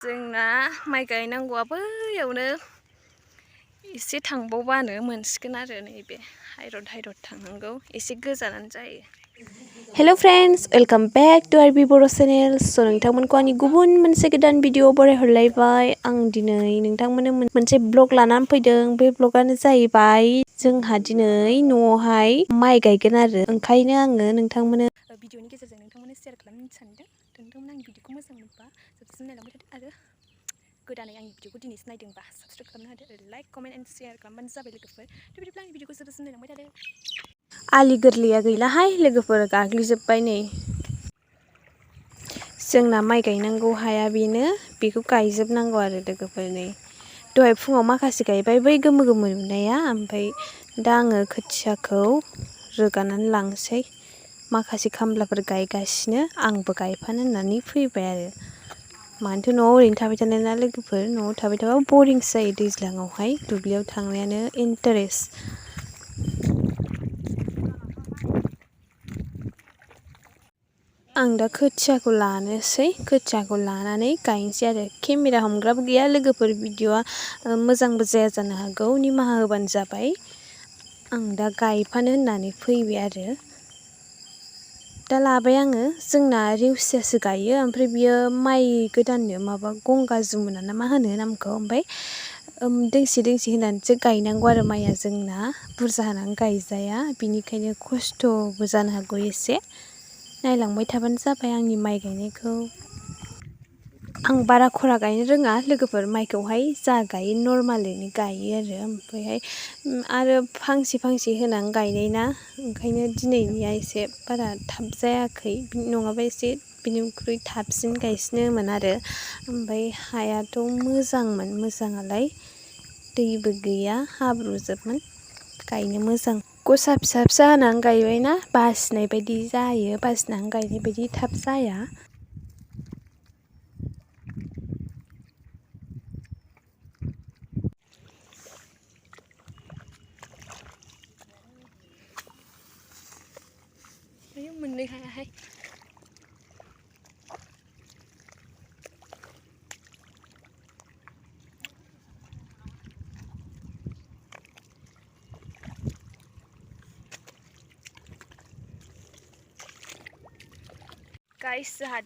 जोंना माइ गायनांगौआ बैयावनो एसे थांबावबानो मोनसिगोन आरो नैबे हायरद थांनांगौ एसे गोजानानो जायो। Hello friends, welcome back to our Boro' channel. So नोंथांमोनखौ आंनि गुबुन मोनसे गोदान भिडिअ बरायहरलायबाय। आं दिनै नोंथांमोननो मोनसे ब्लग लानानै फैदों। बे ब्लगानो जाहैबाय जोंहा दिनै न'आवहाय माइ गायगोन आरो ओंखायनो आङो नोंथांमोननो भिडिअनि गेजेरजों नोंथांमोननो शेयार खालामनो सानदों। नोंथांमोना आंनि भिडिअखौ मोजां मोनबा जोबजासिम नायलांबाय थादो आरो गोदानै आंनि भिडिअखौ दिनैसो नायदोंबा साबस्क्राइब खालामनो होदो, लाइक कमेन्ट एन्ड शेयार खालामबानो जाबाय लोगोफोर। बिदिब्ला आंनि भिडिअखौ जोबजासिम नायलांबाय थादो। आलि गोरलैया गैलाहाय लोगोफोर, गाग्लिजोब्बाय नै। जोंना माइ गायनांगौ हाया बेनो, बेखौ गायजोबनांगौ आरो लोगोफोर। नै दहाय फुङाव माखासे गायबाय बै गोमो नुनाया, ओमफ्राय दा आङो खोथियाखौ रोगानानै लांसै। माखासे खामलाफोर गायगासिनो, आंबो गायफानो होननानै फैबाय आरो। मानोथो न'आव ओरैनो थाबाय थानाय ना लोगोफोर, न'आव थाबाय थाबा बरिंसो जायो दैज्लाङावहाय। दुब्लियाव थांनायानो इन्टारेस्ट। आं दा खोथियाखौ लानोसै, खोथियाखौ लानानै गायनोसै आरो। केमेरा हमग्राबो गैया लोगोफोर, भिडिअआ मोजांबो जाया जानो हागौ, निमाहा होबानो जाबाय। आं दा गायफानो होननानै फैबाय आरो। दा लाबाय आङो, जोंना रेवसियासो गायो, ओमफ्राय बियो माइ गोदाननो माबा गंगा जुमुना ना मा होनो नामखौ, ओमफ्राय दोंसे होनानैसो गायनांगौ आरो माइया जोंना बुरजा होनानै गायजाया, बिनिखायनो खस्थ'बो जानो हागौ एसे। नायलांबाय थाबानो जाबाय आंनि माइ गायनायखौ। आं बारा खरा गायनो रोङा लोगोफोर, माइखौहाय जा गायो नर्मालैनो गायो आरो। ओमफ्रायहाय आरो फांसे होनानै गायनाय ना, ओंखायनो दिनैनिया एसे बारा थाब जायाखै, नङाबा एसे बिनिख्रुइ थाबसिन गायसिनोमोन आरो। ओमफ्राय हायाथ' मोजांमोन मोजाङालाय, दैबो गैया, हाब्रुजोबमोन, गायनो मोजां। गसा फिसा होनानै गायबायना, बासिनाय बायदि जायो, बासिनानै गायनाय बायदि थाब जाया। आयौ मोननै हायाहाय। गाइस जोंहा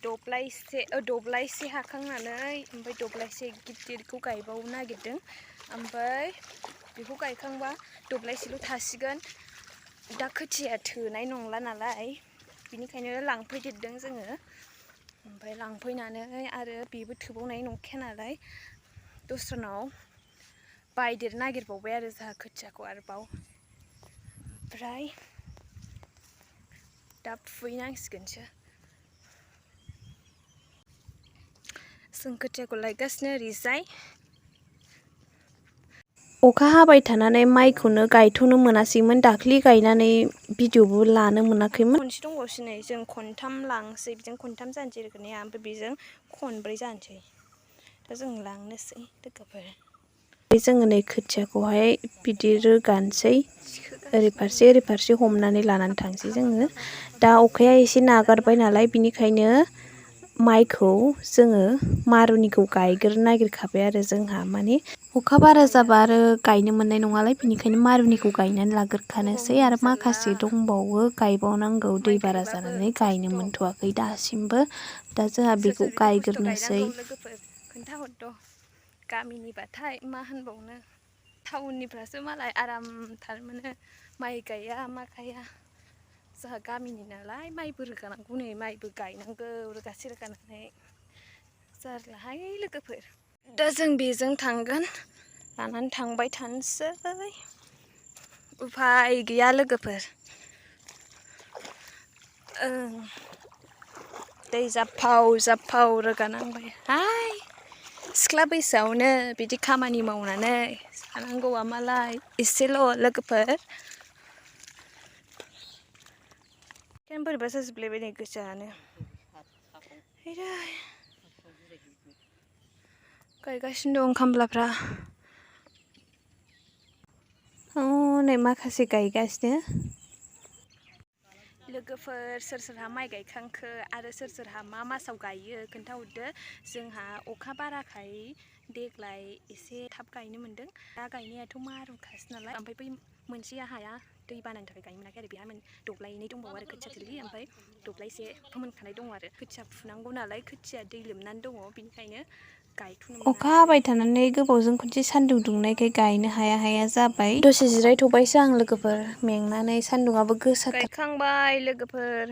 दब्लायसे हाखांनानै ओमफ्राय दब्लायसे गिदिरखौ गायबावनो नागिरदों। ओमफ्राय बेखौ गायखांबा दब्लायसेल' थासिगोन। दा खोथिया थोनाय नंला नालाय, बिनिखायनो लांफैदेरदों जोङो। ओमफ्राय लांफैनानै आरो बेबो थोबावनाय नंखाया नालाय, दस्रानाव बायदेरनो नागिरबावबाय आरो जोंहा खोथियाखौ आरोबाव। ओमफ्राय दा फुहैनांसिगोनसो। जों खोथियाखौ लायगासिनो ओरैजाय। अखा हाबाय थानानै माइखौनो गायथ'नो मोनासैमोन, दाख्लि गायनानै भिडिअबो लानो मोनाखैमोन। खनसे दंबावसै नै, जों खनथाम लांसै, बिजों खनथाम जानोसै रोगानाया, ओमफ्राय बेजों खनब्रै जानोसै। दा जों लांनोसै लोगोफोर। जोङो नै खोथियाखौहाय बिदि रोगानोसै, ओरै फारसे हमनानै लानानै थांसै जोङो। दा अखाया एसे नागारबाय नालाय, बिनिखायनो माइखौ जोङो मारुनिखौ गायग्रोनो नागिरखाबाय आरो जोंहा। माने अखा बारा जाबा आरो गायनो मोननाय नङालाय, बिनिखायनो मारुनिखौ गायनानै लाग्रोखानोसै। आरो माखासे दंबावो गायबावनांगौ, दै बारा जानानै गायनो मोनथ'वाखै दासिमबो। दा जोंहा बेखौ गायग्रोनोसै। खोन्थाहरद' गामिनिबाथाय मा होनबावनो, टाउननिफ्रासो मालाय आरामथार मोनो, माइ गाया मा गाया। जोंहा गामिनि नालाय माइबो रोगानांगौ, नै माइबो गायनांगौ, रोगासे रोगानानै जारलाहाय लोगोफोर। दा जों बेजों थांगोन, लानानै थांबाय थानोसै, उफाय गैया लोगोफोर। दै जाबफाव रोगानांबायहाय। सिख्ला बैसोआवनो बिदि खामानि मावनानै जानांगौआ मालाय एसेल' लोगोफोर। बोरैबा जाजोबलायबाय नै गोजानो। गायगासिनो दं खामलाफ्रा। नै माखासे गायगासिनो। लोगोफोर सोर सोरहा माइ गायखांखो आरो सोर सोरहा मा मासाव गायो खोन्थाहरदो। जोंहा अखा बाराखाय देग्लाय एसे थाब गायनो मोन्दों। दा गायनायाथ' मारुखासो नालाय, ओमफ्राय बै मोनसे हाया दै बानानि थाखाय गायनो मोनाखै आरो बेहा दब्लायनै दंबावो आरो खोथिया थिलि, ओमफ्राय दब्लायसे फोमोनखानाय दङ आरो खोथिया फुनांगौ नालाय, खोथिया दै लोमनानै दङ बिनिखायनो गायथ'नो मोनाखै। अखा हाबाय थानानै गोबावजों खनसे सान्दुं दुंनायखाय गायनो हाया जाबाय। दसे जिरायथ'बायसो आं लोगोफोर, मेंनानै सान्दुंआबो गोसाथार। गायखांबाय लोगोफोर।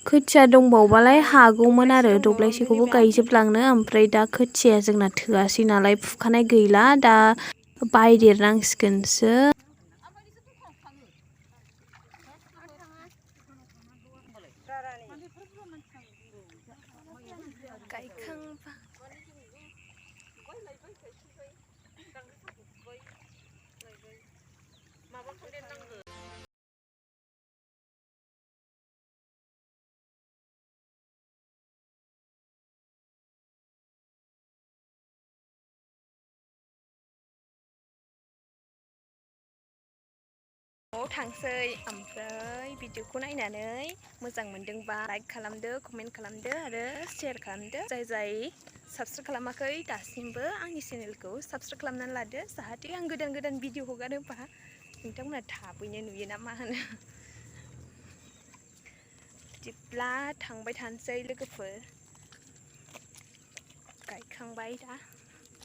खोथिया दंबावबालाय ओमफ्राय हागौमोन दब्लायसे आरो दङ, ओमफ्राय दब्लायसेखौबो नैबे गायजोबलांनो, ओमफ्राय दा खोथिया जोंना थोआसै नालाय फुखानाय गैला, दा बायदेरनांसिगोनसो। गायखांबा न'आव थांसै। ओमफ्राय भिडिअखौ नायनानै मोजां मोनदोंबा लाइक खालामदो, कमेन्ट खालामदो आरो शेयार खालामदो। जाय साबस्क्राइब खालामाखै दासिमबो आंनि चेनेलखौ साबस्क्राइब खालामनानै लादो, जाहाथे आं गोदान भिडिअ हगारोबा नोंथांमोना थाबैनो नुयो ना मा होनो। बिदिब्ला थांबाय थानोसै लोगोफोर, गायखांबाय दा।